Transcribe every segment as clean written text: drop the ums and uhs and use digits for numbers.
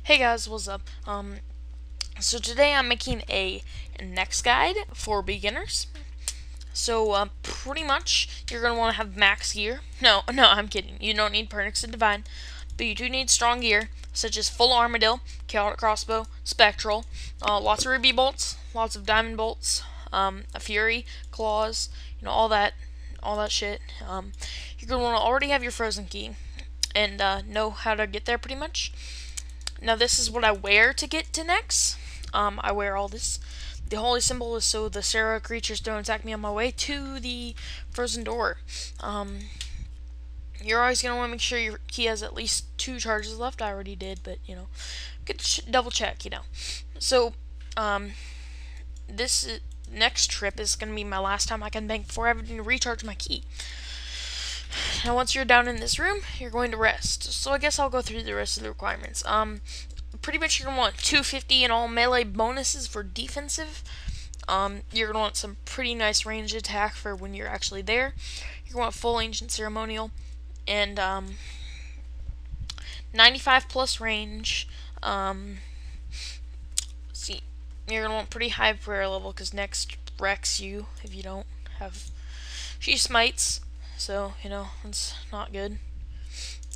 Hey guys, what's up? So today I'm making a next guide for beginners. So pretty much you're gonna want to have max gear. No, I'm kidding. You don't need Pernix and Divine, but you do need strong gear such as full armadillo, chaotic crossbow, spectral, lots of ruby bolts, lots of diamond bolts, a fury, claws, all that shit. You're gonna want to already have your frozen key and know how to get there pretty much. Now this is what I wear to get to Nex. I wear all this. The holy symbol is so the Sarah creatures don't attack me on my way to the frozen door. You're always going to want to make sure your key has at least 2 charges left. I already did, but, good double check, So, this next trip is going to be my last time I can bank before having to recharge my key. Now, once you're down in this room, you're going to rest. So I guess I'll go through the rest of the requirements. Pretty much you're going to want 250 in all melee bonuses for defensive. You're going to want some pretty nice ranged attack for when you're actually there. You're going to want full ancient ceremonial and 95 plus range. See, you're going to want pretty high prayer level because next wrecks you if you don't have. She smites. So, it's not good.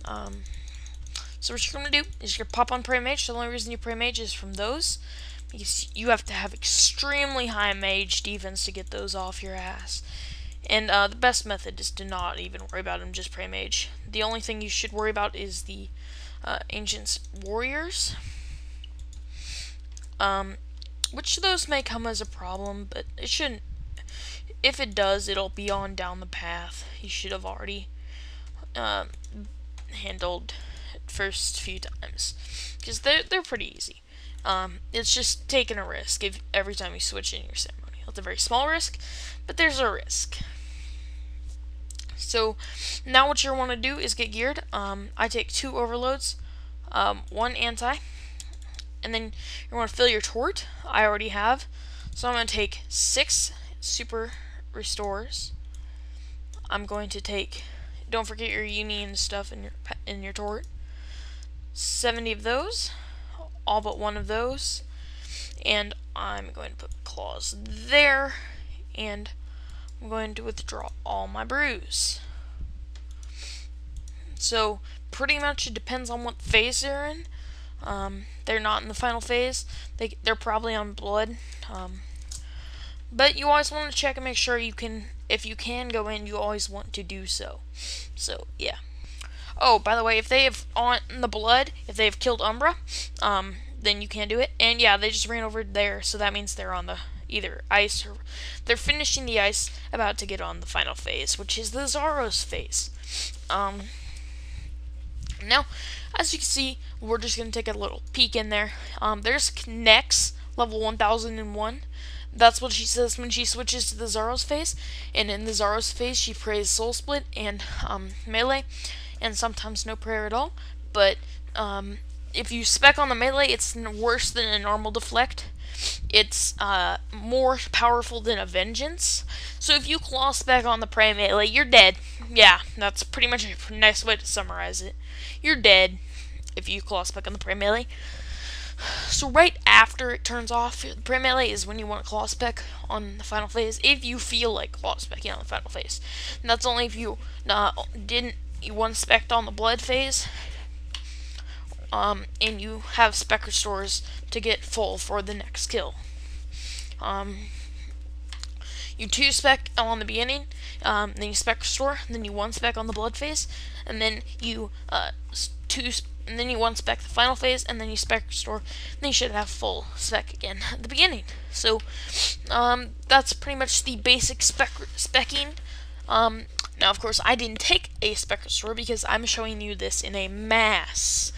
So what you're going to do is you're going to pop on Pray Mage. The only reason you Pray Mage is from those, because you have to have extremely high mage defense to get those off your ass. And the best method is to not even worry about them, just Pray Mage. The only thing you should worry about is the Ancients Warriors. Which of those may come as a problem, but it shouldn't. If it does, it'll be on down the path. You should have already handled it first few times, because they're pretty easy. It's just taking a risk every time you switch in your ceremony. It's a very small risk, but there's a risk. So now what you want to do is get geared. I take 2 overloads, 1 anti, and then you want to fill your tort. I already have, so I'm going to take 6 super restores. I'm going to take, don't forget your union stuff in your tort. 70 of those, all but 1 of those, and I'm going to put claws there, and I'm going to withdraw all my brews. So pretty much it depends on what phase they're in. They're not in the final phase. They're probably on blood. But you always want to check and make sure you can, if you can go in, you always want to do so. So, yeah. Oh, by the way, if they have on the blood, if they have killed Umbra, then you can do it. And yeah, they just ran over there, so that means they're on the either ice or they're finishing the ice, about to get on the final phase, which is the Zaros phase. Now, as you can see, we're just going to take a little peek in there. There's Nex, level 1001. That's what she says when she switches to the Zaros phase. And in the Zaros phase, she prays Soul Split and melee, and sometimes no prayer at all. But if you spec on the melee, it's worse than a normal deflect. It's more powerful than a vengeance. So if you claw spec on the pray melee, you're dead. Yeah, that's pretty much a nice way to summarize it. You're dead if you claw spec on the pray melee. So right after it turns off, the pray melee is when you want to claw spec on the final phase, if you feel like claw specking on the final phase. And that's only if you you one spec on the blood phase, and you have spec restores to get full for the next kill. You 2 spec on the beginning, then you spec restore, then you 1 spec on the blood phase, and then you and then you 1 spec the final phase, and then you spec restore, and then you should have full spec again at the beginning. So that's pretty much the basic specking. Now, of course, I didn't take a spec restore because I'm showing you this in a mass.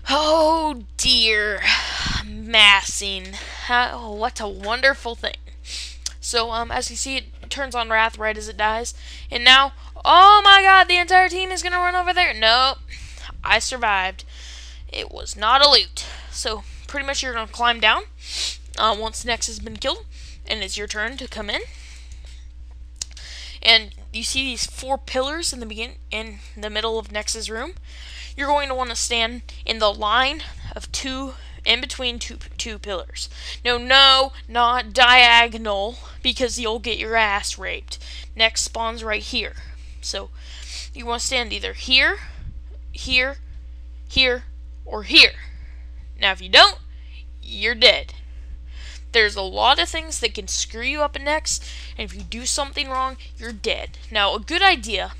Oh dear, massing. What a wonderful thing. So, as you see, it turns on Wrath right as it dies. And now, oh my god, the entire team is going to run over there. Nope, I survived. It was not a loot. So, pretty much you're going to climb down once Nex has been killed, and it's your turn to come in. And you see these 4 pillars in the middle of Nex's room. You're going to want to stand in the line of two in between two pillars. No, not diagonal, because you'll get your ass raped. Next spawns right here. So you want to stand either here, here, here, or here. Now if you don't, you're dead. There's a lot of things that can screw you up in next, and if you do something wrong, you're dead. Now, a good idea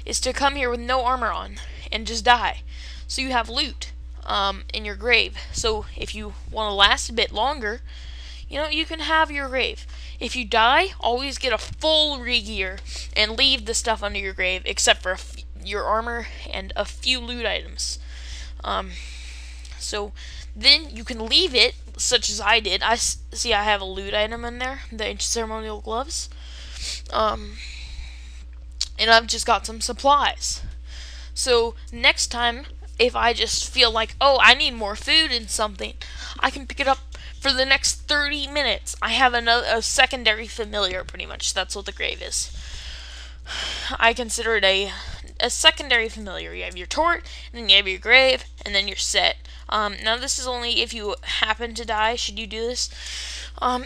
is to come here with no armor on and just die, so you have loot in your grave. So if you want to last a bit longer, you can have your grave. If you die, always get a full re-gear and leave the stuff under your grave, except for your armor and a few loot items. So then you can leave it, such as I did. I have a loot item in there, the ceremonial gloves. And I've just got some supplies. So next time, if I just feel like, oh, I need more food and something, I can pick it up for the next 30 minutes. I have a secondary familiar, pretty much. That's what the grave is. I consider it a secondary familiar. You have your tort, and then you have your grave, and then you're set. Now this is only if you happen to die, should you do this.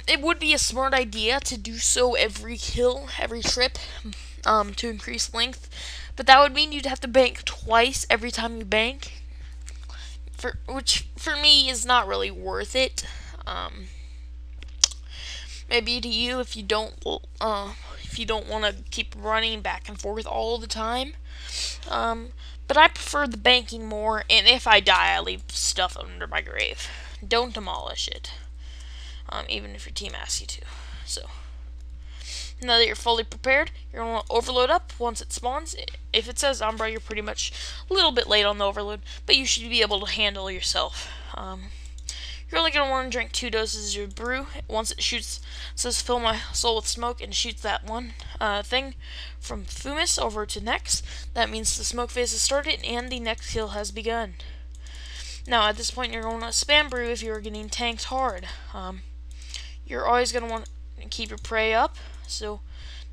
It would be a smart idea to do so every kill, every trip, to increase length, but that would mean you'd have to bank twice every time you bank, which for me is not really worth it. Maybe to you if you don't want to keep running back and forth all the time. But I prefer the banking more, and if I die, I leave stuff under my grave. Don't demolish it, even if your team asks you to. So, now that you're fully prepared, you're going to overload up once it spawns. If it says Umbra, you're pretty much a little bit late on the overload, but you should be able to handle yourself. You're only going to want to drink 2 doses of brew. Once it says fill my soul with smoke, and shoots that one thing from Fumus over to Nex. That means the smoke phase has started and the next kill has begun. Now at this point you're going to spam brew if you're getting tanked hard. You're always going to want to keep your prey up, so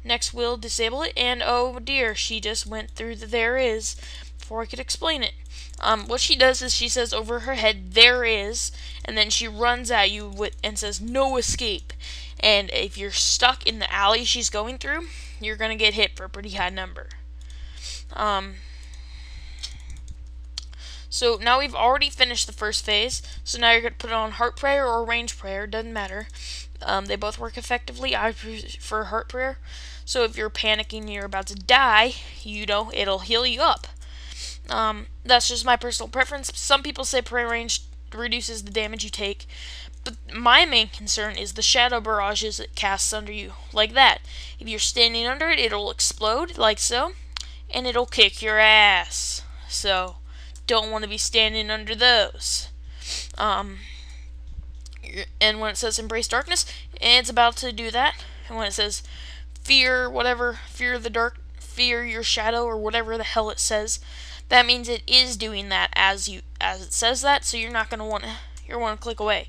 Nex will disable it, and oh dear, she just went through the there is before I could explain it. What she does is she says over her head, there is, and then she runs at you and says, no escape. And if you're stuck in the alley she's going through, you're going to get hit for a pretty high number. So now we've already finished the first phase, so now you're going to put it on Heart Prayer or Range Prayer, doesn't matter. They both work effectively. I prefer Heart Prayer. So if you're panicking and you're about to die, it'll heal you up. That's just my personal preference. Some people say prayer range reduces the damage you take, but my main concern is the shadow barrages it casts under you, like that. If you're standing under it, it'll explode, like so, and it'll kick your ass. So, don't want to be standing under those. And when it says embrace darkness, it's about to do that. And when it says fear the dark, fear your shadow, or whatever the hell it says, that means it is doing that as it says that, so you're not going to want to click away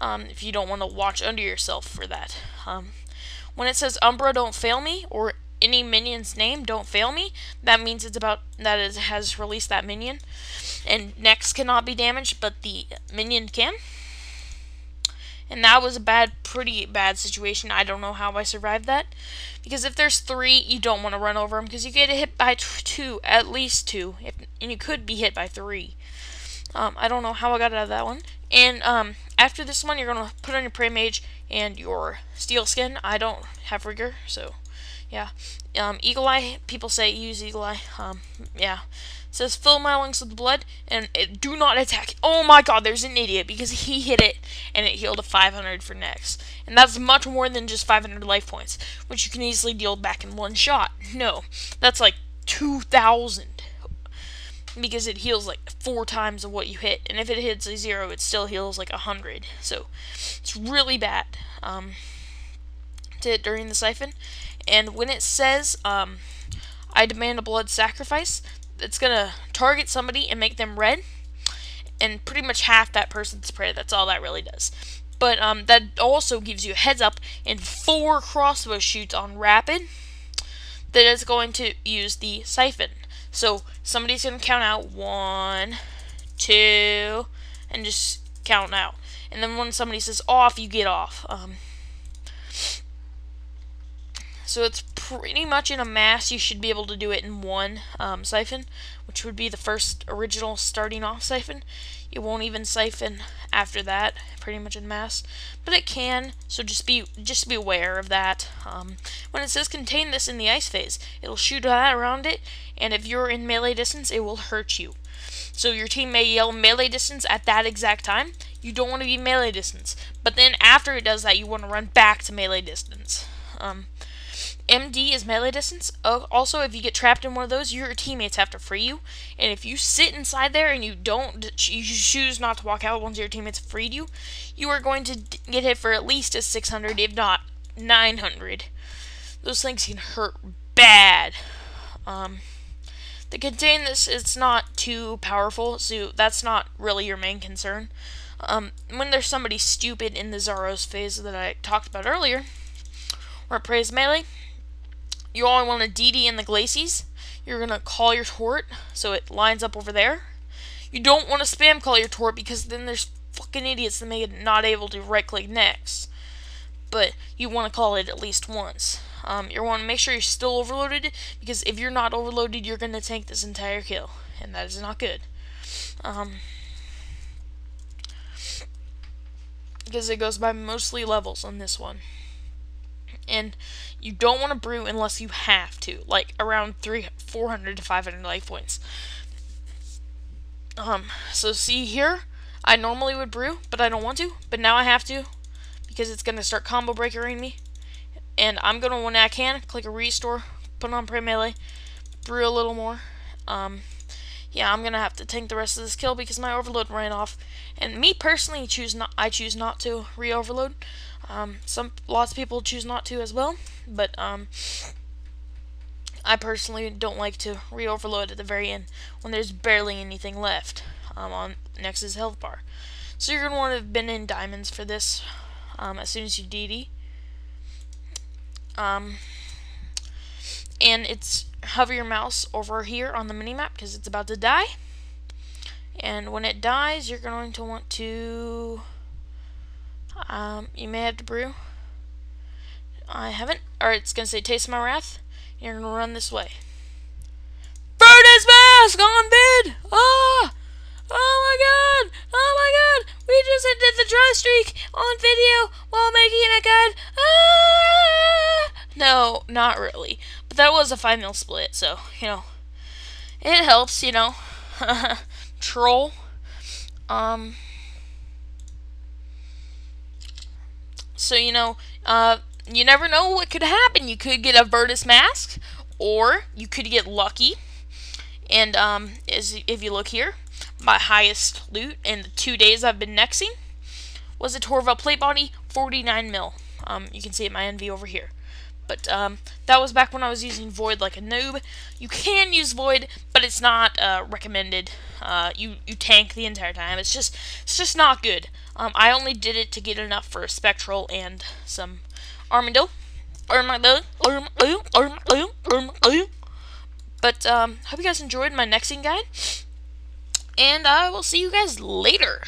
if you don't want to watch under yourself for that. When it says Umbra don't fail me, or any minion's name don't fail me, that means it has released that minion, and Nex cannot be damaged, but the minion can. And that was a pretty bad situation. I don't know how I survived that. Because if there's 3, you don't want to run over them, because you get hit by 2, at least 2, and you could be hit by 3. I don't know how I got out of that one. And after this one, you're going to put on your Prey Mage and your Steel Skin. I don't have Rigor, so yeah. Eagle Eye, people say use Eagle Eye. Yeah. It says fill my lungs with blood and do not attack. Oh my god, there's an idiot, because he hit it and it healed to 500 for Nex. And that's much more than just 500 life points, which you can easily deal back in one shot. No, that's like 2,000. Because it heals like 4 times of what you hit. And if it hits a 0, it still heals like 100. So, it's really bad to hit during the siphon. And when it says, I demand a blood sacrifice, it's going to target somebody and make them red. And pretty much half that person's prayer. That's all that really does. But that also gives you a heads up and 4 crossbow shoots on rapid that is going to use the siphon. So somebody's going to count out 1, 2, and just count out. And then when somebody says off, you get off. So it's pretty much in a mass. You should be able to do it in one siphon, which would be the first original starting off siphon. It won't even siphon after that, pretty much in mass, but it can. So just be aware of that. When it says contain this in the ice phase, it'll shoot around it, and if you're in melee distance, it will hurt you. So your team may yell melee distance at that exact time. You don't want to be melee distance, but then after it does that, you want to run back to melee distance. MD is melee distance. Also, if you get trapped in one of those, your teammates have to free you. And if you sit inside there and you choose not to walk out once your teammates have freed you, you are going to get hit for at least a 600, if not 900. Those things can hurt bad. The contain this, it's not too powerful, so that's not really your main concern. When there's somebody stupid in the Zaros phase that I talked about earlier, where it prays melee, you only want to DD in the glacies. You're going to call your turret so it lines up over there. You don't want to spam call your turret because then there's fucking idiots that make it not able to right click next. But you want to call it at least once. You want to make sure you're still overloaded, because if you're not overloaded, you're going to tank this entire kill, and that is not good. Because it goes by mostly levels on this one. And you don't want to brew unless you have to, like around 400 to 500 life points. So see here, I normally would brew, but I don't want to, but now I have to, because it's going to start combo breakering me. And I'm going to, when I can, click a restore, put on pray melee, brew a little more. Yeah, I'm going to have to tank the rest of this kill because my overload ran off. And me personally, I choose not to re-overload. Lots of people choose not to as well, but I personally don't like to re-overload at the very end when there's barely anything left on Nex's health bar. So you're going to want to have been in diamonds for this as soon as you DD. And it's hover your mouse over here on the minimap because it's about to die. And when it dies, you're going to want to... you may have to brew. I haven't. Or it's going to say taste my wrath. You're going to run this way. Furnace mask on vid! Ah! Oh my god! Oh my god! We just did the dry streak on video while making a guide. Ah! No, not really. But that was a 5-mil split, so, you know. It helps, you know. Troll. So, you know, you never know what could happen. You could get a Virtus mask, or you could get lucky. And if you look here, my highest loot in the 2 days I've been nexing was a Torva plate body, 49 mil. You can see it, my NV over here. But that was back when I was using Void like a noob. You can use Void, but it's not recommended. You tank the entire time. It's just not good. I only did it to get enough for a Spectral and some Armadillo. But hope you guys enjoyed my nexing guide, and I will see you guys later.